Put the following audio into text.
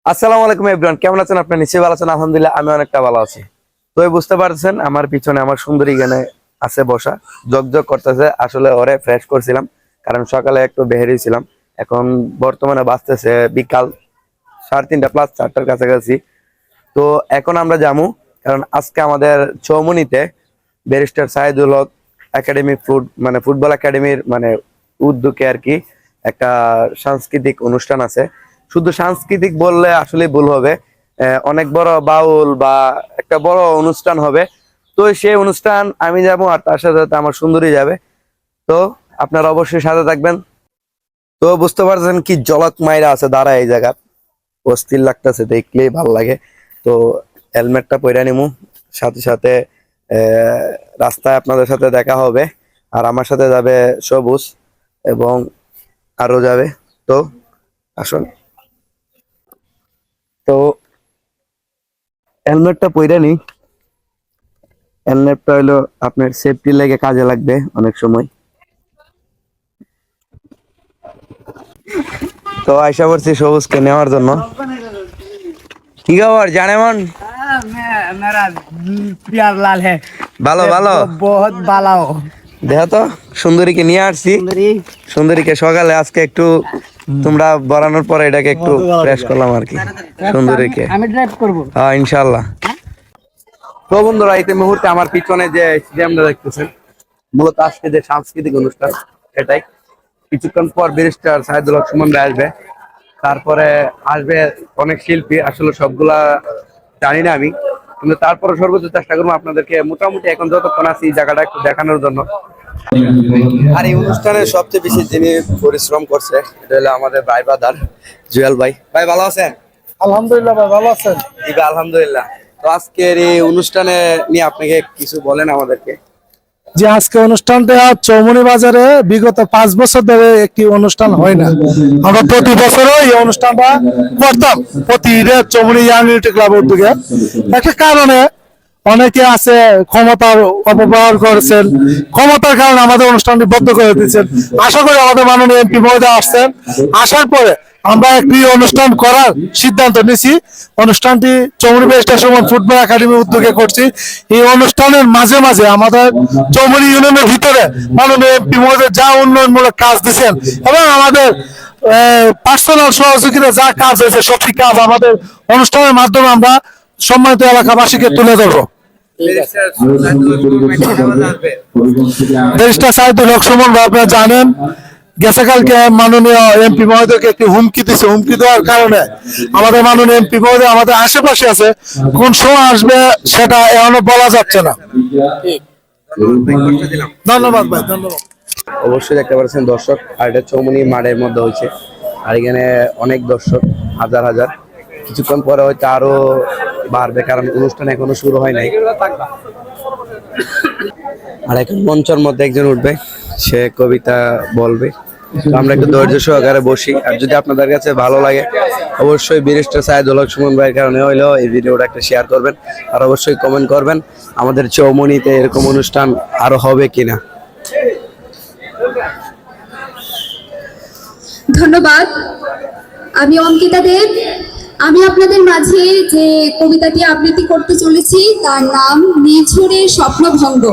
আসসালামু আলাইকুম এভরিওয়ান, কেমন আছেন? আপনারা নিশ্চয়ই ভালো আছেন। আলহামদুলিল্লাহ আমি অনেকটা ভালো আছি। তো বুঝতে পারছেন আমার পিছনে আমার সুন্দরী গানে আছে বসা, জগজগ করতেছে। আসলে ওরে ফ্রেশ করছিলাম, কারণ সকালে একটু বেরিয়েছিলাম। এখন বর্তমানে বাজতেছে বিকাল 3:30 প্লাস 4টার কাছাকাছি। তো এখন আমরা যাবো, কারণ আজকে আমাদের চৌমুনিতে ব্যারিস্টার সাইদুল হক একাডেমি ফুটবল একাডেমির উদ্যোগে আর কি একটা সাংস্কৃতিক অনুষ্ঠান আছে। শুধু সাংস্কৃতিক বললে আসলে ভুল হবে, অনেক বড় বাউল বা একটা বড় অনুষ্ঠান হবে। তো সেই অনুষ্ঠান আমি যাব, আর তার সাথে সাথে আমার সুন্দরী যাবে। তো আপনারা অবশ্যই সাথে থাকবেন। তো বুঝতে পারছেন কি জলক মাইরা আছে দাঁড়া এই জায়গা, অস্থির লাগতেছে, দেখলেই ভাল লাগে। তো হেলমেটটা পরে নিমু, সাথে সাথে রাস্তায় আপনাদের সাথে দেখা হবে। আর আমার সাথে যাবে সবুজ এবং আরো যাবে। তো আসুন, তো হেলমেটটা পরে নি। হেলমেটটা হইলো আপনার সেফটি লেগে কাজে লাগবে অনেক সময়। তো আশা করছি সবুজকে নেওয়ার জন্য। কি খবর জানেমন? मेरा प्यार लाल है। ভালো ভালো, बहुत बाला हो। দেখো তো সুন্দরীকে নিয়ে আসছি। সুন্দরীকে সকালে আজকে একটু তোমরা বলানোর পরে এটাকে একটু ফ্রেশ করলাম আর কি সুন্দরীকে। আমি ড্রাইভ করব। হ্যাঁ ইনশাল্লাহ। তো বন্ধুরা, এই মুহূর্তে আমার পিছনে যে স্টেডিয়ামটা দেখতেছেন, মূলত আজকে যে সাংস্কৃতিক অনুষ্ঠান এটাই। কিছুক্ষণ পর ব্যারিস্টার সাইদুল হক সুমন ভাই আসবে, তারপরে আসবে অনেক শিল্পী। আসলে সবগুলা জানি না আমি, কিন্তু তারপরে সর্বোচ্চ চেষ্টা করবো আপনাদেরকে মোটামুটি এখন যতক্ষণ আছি এই জায়গাটা একটু দেখানোর জন্য। আর এই অনুষ্ঠানে সবচেয়ে বেশি যিনি পরিশ্রম করছে এটা হলো আমাদের ভাই বাদার জুয়েল ভাই। ভাই ভালো আছেন? আলহামদুলিল্লাহ ভাই, ভালো আছেন? জি ভাই, আলহামদুলিল্লাহ। তো আজকের এই অনুষ্ঠানে নিয়ে আপনাকে কিছু বলেন আমাদেরকে। যে আজকে অনুষ্ঠানটা চৌমুনি বাজারে বিগত 5 বছর ধরে একটি অনুষ্ঠান হয় না। আমরা প্রতি বছরও এই অনুষ্ঠানটা করতাম, প্রতি ঈদে চৌমুনি ইয়াং ইউনিটি ক্লাব উদ্যোগে। একটা কারণে অনেকে আছে ক্ষমতার অপব্যবহার করেছেন, ক্ষমতার কারণে আমাদের অনুষ্ঠানটি বন্ধ করে দিয়েছেন। আশা করি আমাদের মাননীয় এমপি মহোদয় আসছেন, আসার পরে আমরা একটি অনুষ্ঠান করার সিদ্ধান্ত নিয়েছি। অনুষ্ঠানটি Chowmuhani barrister Suman football academy উদ্যোগে করছি। এই অনুষ্ঠানের মাঝে মাঝে আমাদের চৌমুনি ইউনিয়নের ভিতরে মাননীয় এমপি মহোদয় যা উন্নয়নমূলক কাজ দিচ্ছেন এবং আমাদের পার্সোনাল সহযোগিতা যা কাজ হয়েছে সত্যি কাজ আমাদের অনুষ্ঠানের মাধ্যমে আমরা সম্মানিত এলাকাবাসীকে তুলে ধরবো। ব্যারিস্টার সাইদুল হক সুমন ভাই আপনারা জানেন, গেছে কালকে মাননীয় এমপি মহোদয়কে একটি হুমকি দিচ্ছে। হুমকি দেওয়ার কারণে আমাদের মাননীয় এমপি মহোদয় আমাদের আশেপাশে আছে, কোন সময় আসবে সেটা এখনো বলা যাচ্ছে না। ধন্যবাদ ভাই, ধন্যবাদ। অবশ্যই দেখতে পাচ্ছেন দর্শক, আর এটা চৌমুনি মাঠের মধ্যে হয়েছে। আর এখানে অনেক দর্শক, হাজার হাজার। কিছুক্ষণ পরে হয়তো আরো বাড়বে, কারণ অনুষ্ঠান এখনো শুরু হয় নাই। আর এখন মঞ্চের মধ্যে একজন উঠবে, সে কবিতা বলবে। তো আমরা একটু ধৈর্য সহকারে বসি। আর যদি আপনাদের কাছে ভালো লাগে অবশ্যই ব্যারিস্টার সাইদুল হক সুমন ভাইয়ের কারণে হইলো এই ভিডিওটা একটা শেয়ার করবেন, আর অবশ্যই কমেন্ট করবেন আমাদের চৌমুনিতে এরকম অনুষ্ঠান আরো হবে কিনা। ধন্যবাদ। আমি অঙ্কিতা দেব। আমি আপনাদের মাঝে যে কবিতাটি আবৃত্তি করতে চলেছি তার নাম নিঝুরের স্বপ্নভঙ্গ।